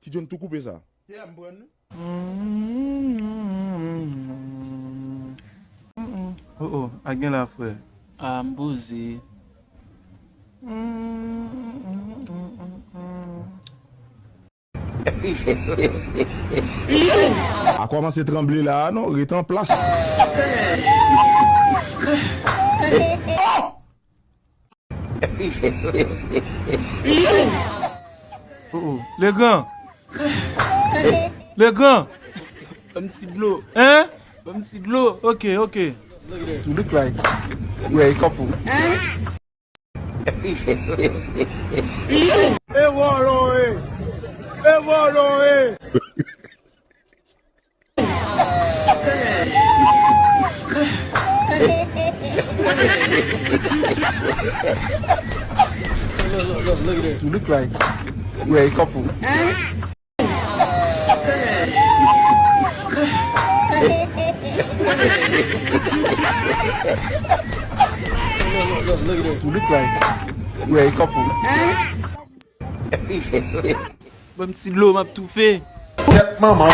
Ti John tout coupé ça. Yeah, bon. Oh, again la frère. Mbuzi. A commencé à trembler là, non? Il est en place. Les gars. Les gars. Un petit blow. Hein? Un petit blow. Ok. You look like we're a couple. Look at this. You look like we're a couple. Look at this. You look like we're a couple. Un petit blow m'a tout fait. Mama.